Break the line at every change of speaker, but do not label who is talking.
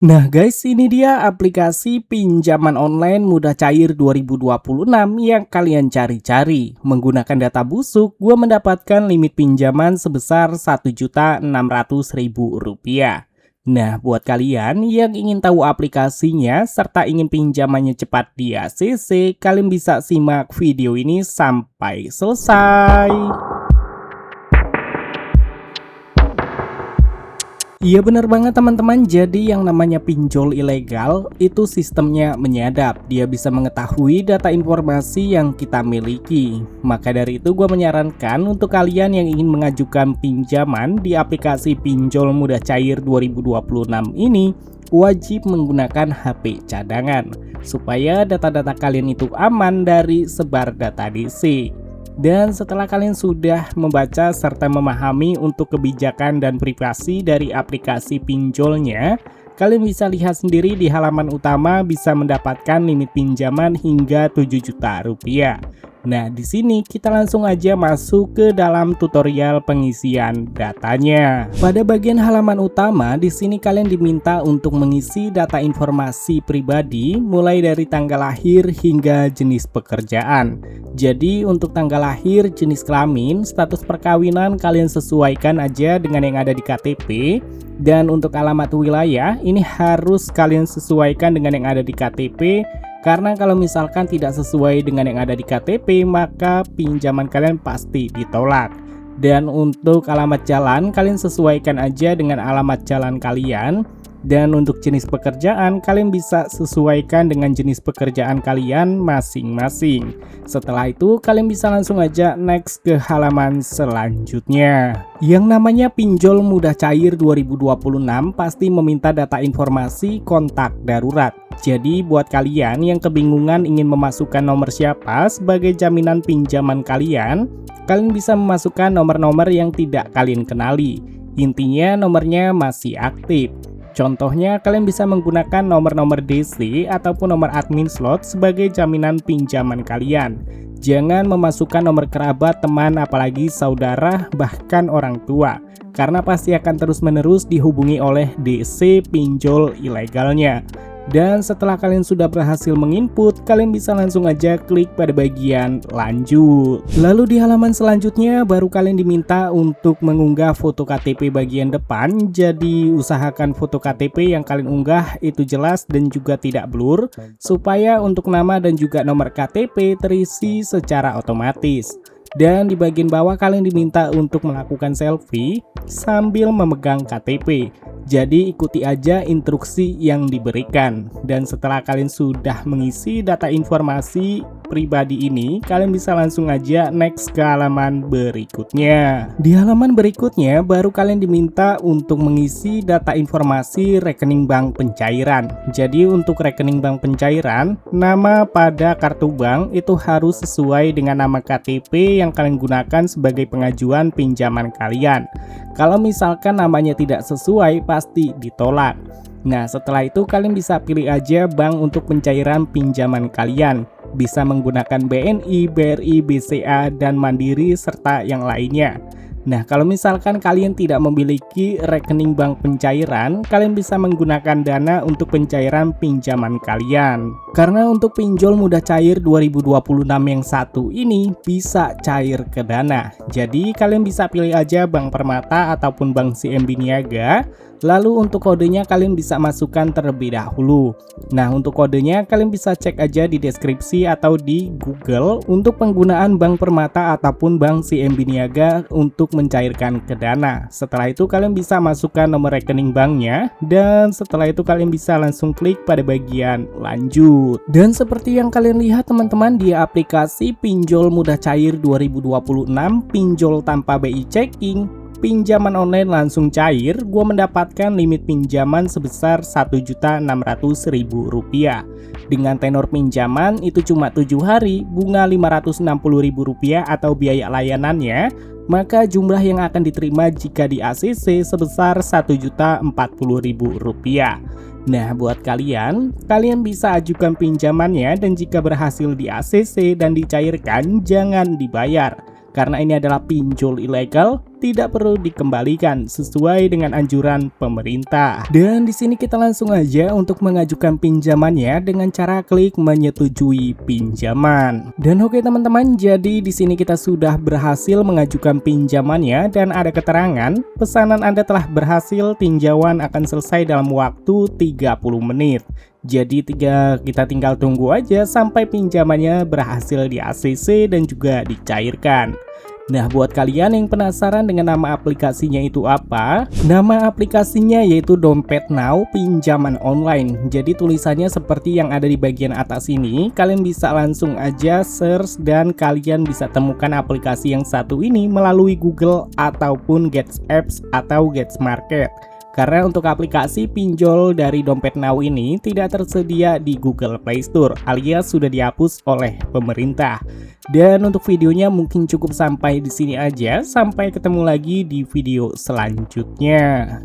Nah guys, ini dia aplikasi pinjaman online mudah cair 2026 yang kalian cari-cari. Menggunakan data busuk, gue mendapatkan limit pinjaman sebesar Rp1.600.000. Nah, buat kalian yang ingin tahu aplikasinya serta ingin pinjamannya cepat di ACC, kalian bisa simak video ini sampai selesai. Iya bener banget teman-teman, jadi yang namanya pinjol ilegal itu sistemnya menyadap. Dia bisa mengetahui data informasi yang kita miliki. Maka dari itu gue menyarankan untuk kalian yang ingin mengajukan pinjaman di aplikasi pinjol mudah cair 2026 ini, wajib menggunakan HP cadangan supaya data-data kalian itu aman dari sebar data DC. Dan setelah kalian sudah membaca serta memahami untuk kebijakan dan privasi dari aplikasi pinjolnya, kalian bisa lihat sendiri di halaman utama bisa mendapatkan limit pinjaman hingga 7 juta rupiah. Nah, di sini kita langsung aja masuk ke dalam tutorial pengisian datanya. Pada bagian halaman utama, di sini kalian diminta untuk mengisi data informasi pribadi mulai dari tanggal lahir hingga jenis pekerjaan. Jadi untuk tanggal lahir, jenis kelamin, status perkawinan kalian sesuaikan aja dengan yang ada di KTP. Dan untuk alamat wilayah, ini harus kalian sesuaikan dengan yang ada di KTP. Karena kalau misalkan tidak sesuai dengan yang ada di KTP, maka pinjaman kalian pasti ditolak. Dan untuk alamat jalan, kalian sesuaikan aja dengan alamat jalan kalian. Dan untuk jenis pekerjaan, kalian bisa sesuaikan dengan jenis pekerjaan kalian masing-masing. Setelah itu, kalian bisa langsung aja next ke halaman selanjutnya. Yang namanya pinjol mudah cair 2026 pasti meminta data informasi kontak darurat. Jadi buat kalian yang kebingungan ingin memasukkan nomor siapa sebagai jaminan pinjaman kalian bisa memasukkan nomor-nomor yang tidak kalian kenali. Intinya nomornya masih aktif. Contohnya, kalian bisa menggunakan nomor-nomor DC ataupun nomor admin slot sebagai jaminan pinjaman kalian. Jangan memasukkan nomor kerabat, teman, apalagi saudara, bahkan orang tua. Karena pasti akan terus-menerus dihubungi oleh DC pinjol ilegalnya. Dan setelah kalian sudah berhasil menginput, kalian bisa langsung aja klik pada bagian lanjut. Lalu di halaman selanjutnya baru kalian diminta untuk mengunggah foto KTP bagian depan. Jadi usahakan foto KTP yang kalian unggah itu jelas dan juga tidak blur, supaya untuk nama dan juga nomor KTP terisi secara otomatis. Dan di bagian bawah kalian diminta untuk melakukan selfie sambil memegang KTP. Jadi ikuti aja instruksi yang diberikan. Dan setelah kalian sudah mengisi data informasi pribadi ini, kalian bisa langsung aja next ke halaman berikutnya. Di halaman berikutnya baru kalian diminta untuk mengisi data informasi rekening bank pencairan. Jadi untuk rekening bank pencairan, nama pada kartu bank itu harus sesuai dengan nama KTP yang kalian gunakan sebagai pengajuan pinjaman kalian. Kalau misalkan namanya tidak sesuai, pasti ditolak. Nah, setelah itu kalian bisa pilih aja bank untuk pencairan pinjaman kalian. Bisa menggunakan BNI, BRI, BCA, dan Mandiri, serta yang lainnya. Nah, kalau misalkan kalian tidak memiliki rekening bank pencairan, kalian bisa menggunakan Dana untuk pencairan pinjaman kalian. Karena untuk pinjol mudah cair 2026 yang satu ini bisa cair ke Dana. Jadi kalian bisa pilih aja Bank Permata ataupun Bank CMB Niaga. Lalu untuk kodenya kalian bisa masukkan terlebih dahulu. Nah, untuk kodenya kalian bisa cek aja di deskripsi atau di Google untuk penggunaan Bank Permata ataupun Bank CMB Niaga untuk mencairkan ke Dana. Setelah itu kalian bisa masukkan nomor rekening banknya, dan setelah itu kalian bisa langsung klik pada bagian lanjut. Dan seperti yang kalian lihat teman-teman, di aplikasi pinjol mudah cair 2026 pinjol tanpa BI checking, pinjaman online langsung cair, gue mendapatkan limit pinjaman sebesar Rp1.600.000. Dengan tenor pinjaman itu cuma 7 hari, bunga Rp560.000 atau biaya layanannya, maka jumlah yang akan diterima jika di ACC sebesar Rp1.040.000. Nah, buat kalian bisa ajukan pinjamannya, dan jika berhasil di ACC dan dicairkan, jangan dibayar. Karena ini adalah pinjol ilegal, tidak perlu dikembalikan sesuai dengan anjuran pemerintah. Dan di sini kita langsung aja untuk mengajukan pinjamannya dengan cara klik menyetujui pinjaman. Dan oke teman-teman, jadi di sini kita sudah berhasil mengajukan pinjamannya dan ada keterangan pesanan Anda telah berhasil, tinjauan akan selesai dalam waktu 30 menit. Jadi kita tinggal tunggu aja sampai pinjamannya berhasil di ACC dan juga dicairkan. Nah, buat kalian yang penasaran dengan nama aplikasinya itu apa? Nama aplikasinya yaitu Dompet Now Pinjaman Online. Jadi tulisannya seperti yang ada di bagian atas ini. Kalian bisa langsung aja search dan kalian bisa temukan aplikasi yang satu ini melalui Google ataupun Gets Apps atau Gets Market. Karena untuk aplikasi pinjol dari Dompet Now ini tidak tersedia di Google Play Store alias sudah dihapus oleh pemerintah. Dan untuk videonya mungkin cukup sampai di sini aja. Sampai ketemu lagi di video selanjutnya.